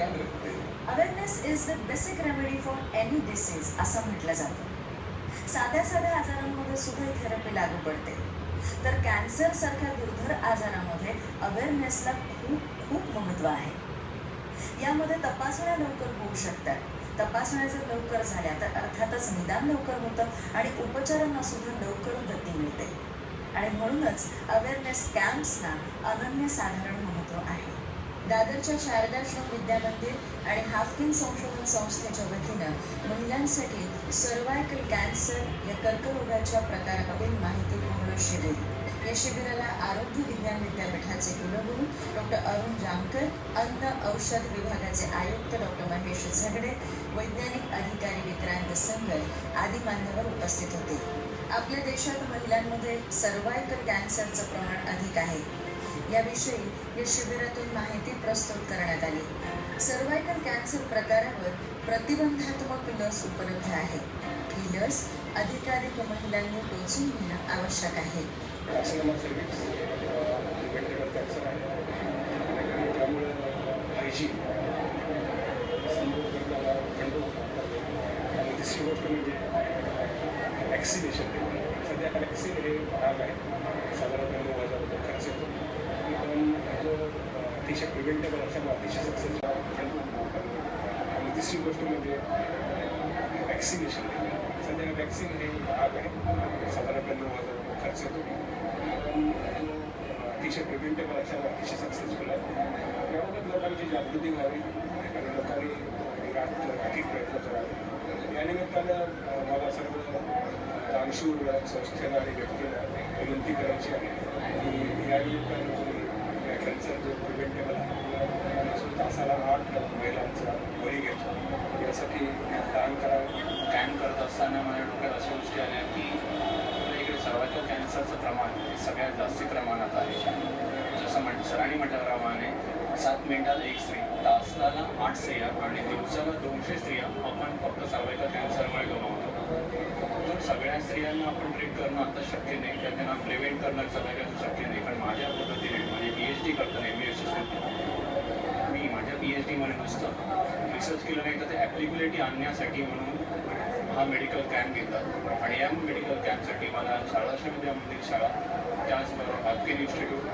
आहे. Awareness is the basic remedy for any disease असं म्हटलं जातं. साध्या साध्या आजारांमध्ये सुद्धा ही थेरपी लागू पडते. तर कॅन्सर सारख्या दुर्धर आजारामध्ये अवेअरनेसला खूप खूप महत्त्व आहे. यामध्ये तपासण्या लवकर होऊ शकतात. तपासण्या जर लवकर झाल्या तर अर्थातच निदान लवकर होतं आणि उपचारांना सुद्धा लवकर गती मिळते. आणि म्हणूनच अवेअरनेस कॅम्प्सना अनन्यसाधारण महत्त्व आहे. दादरच्या शारदाश्रम विद्यामंदिर आणि हाफकिन संशोधन संस्थेच्या वतीनं महिलांसाठी सर्वायकल कॅन्सर या कर्करोगाच्या प्रकाराबद्दल माहितीपूर्ण शिबिर. या शिबिराला आरोग्य विज्ञान विद्यापीठाचे कुलगुरू डॉक्टर अरुण जामकर, अन्न औषध विभागाचे आयुक्त डॉक्टर महेश झगडे, वैज्ञानिक अधिकारी विक्रांत संगर आदी मान्यवर उपस्थित होते. आपल्या देशात महिलांमध्ये सर्वायकल कॅन्सरचं प्रमाण अधिक आहे. याविषयी या शिबिरातून माहिती प्रस्तुत करण्यात आली. सर्वायकल कॅन्सर प्रकारावर प्रतिबंधात्मक लस उपलब्ध आहे. ही लस अधिकाधिक महिलांनी टोचून घेणं आवश्यक आहे. तिसरी गोष्ट म्हणजे वॅक्सिनेशन. सध्या वॅक्सिन हे भाग आहे, साधारणतः 9,000 रुपये खर्च येतो. पण जो अतिशय प्रिव्हेंटेबल असल्यामुळे अतिशय सक्सेस. आणि तिसरी गोष्ट म्हणजे वॅक्सिनेशन. सध्या वॅक्सिन हे भाग आहे, साधारणतः 9,000 रुपये खर्च येतो. पण जो अतिशय प्रिव्हेंटेबल असल्यामुळे अतिशय सक्सेसफुल आहे. याबाबत लोकांची जागृती व्हावी आणि लोकांनी अधिक प्रयत्न करावे. या निमित्तानं मला सर्व दानशूर संस्थेला आणि व्यक्तीला विनंती करायची आहे की या निमित्तानं या कॅन्सर जो प्रिव्हेंटेबल आहे तासाला 8 महिलांचा बळी घेतो, यासाठी दान करावं. कॅम्प करत असताना माझ्या डोक्यात अशा गोष्टी आल्या की आपल्या इकडे सर्वायकल कॅन्सरचं प्रमाण सगळ्यात जास्त प्रमाणात आहे. जसं सरांनी म्हटल्याप्रमाणे 7 मिनिटात 1 स्त्री, तासाला 8 स्त्रिया आणि दिवसाला 200 स्त्रिया आपण फक्त सर्वायकल कॅन्सरमुळे गमावतो. तर सगळ्या स्त्रियांना आपण ट्रीट करणं आता शक्य नाही किंवा त्यांना प्रिव्हेंट करणं सगळ्यांना शक्य नाही. पण माझ्या पद्धतीने माझी PhD करताना MBSc मी माझ्या PhDमध्ये नुसतं रिसर्च केलं नाही तर ते ॲप्लिबिलिटी आणण्यासाठी म्हणून हा मेडिकल कॅम्प घेतात. आणि या मेडिकल कॅम्पसाठी मला शारदाश्रम विद्यामंदिर शाळा, त्याचबरोबर हाफकिन इन्स्टिट्यूट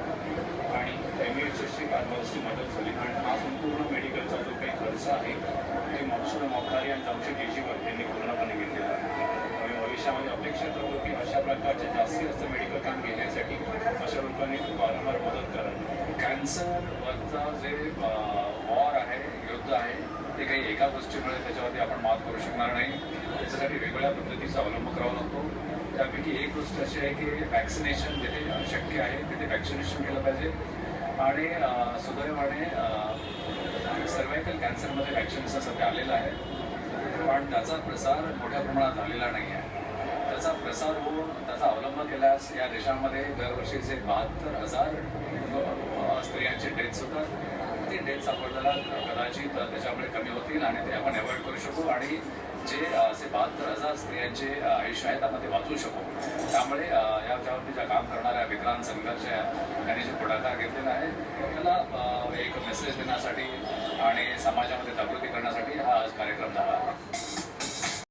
आणि MHSची फार्मसी मदत झाली. आणि हा संपूर्ण मेडिकलचा जो काही खर्च आहे ते मकसूद मोखारी आणि जमशेद येशीवर यांनी पूर्णपणे घेतलेला आहे. आणि भविष्यामध्ये अपेक्षा करतो की अशा प्रकारचे जास्तीत जास्त मेडिकल कॅम्प घेण्यासाठी अशा लोकांनी वारंवार मदत करावी. कॅन्सरवरचा जे वॉर आहे, युद्ध आहे, ते काही एका गोष्टीमुळे त्याच्यावरती आपण मात करू शकणार नाही. त्याच्यासाठी वेगवेगळ्या पद्धतीचा अवलंब करावा लागतो. त्यापैकी एक गोष्ट अशी आहे की वॅक्सिनेशन जिथे शक्य आहे तिथे वॅक्सिनेशन केलं पाहिजे. आणि सुदैवाने सर्वायकल कॅन्सरमध्ये वॅक्सिनेशन सध्या आलेलं आहे, पण त्याचा प्रसार मोठ्या प्रमाणात झालेला नाही आहे. त्याचा प्रसार होऊन त्याचा अवलंब केल्यास या देशामध्ये दरवर्षीचे 72,000 स्त्रियांचे डेथ्स होतात. ते डेथ्स आपल्याला कदाचित त्याच्यामुळे कमी होतील आणि ते आपण अवॉइड करू शकू. आणि जे असे 72,000 स्त्रियांचे आयुष्य आहेत आपण ते वाचवू शकू. त्यामुळे याच्यावरती ज्या काम करणाऱ्या विक्रांत संघर्ष यांनी जे पुढाकार घेतलेला आहे त्याला एक मेसेज देण्यासाठी आणि समाजामध्ये जागृती करण्यासाठी हा आज कार्यक्रम झाला.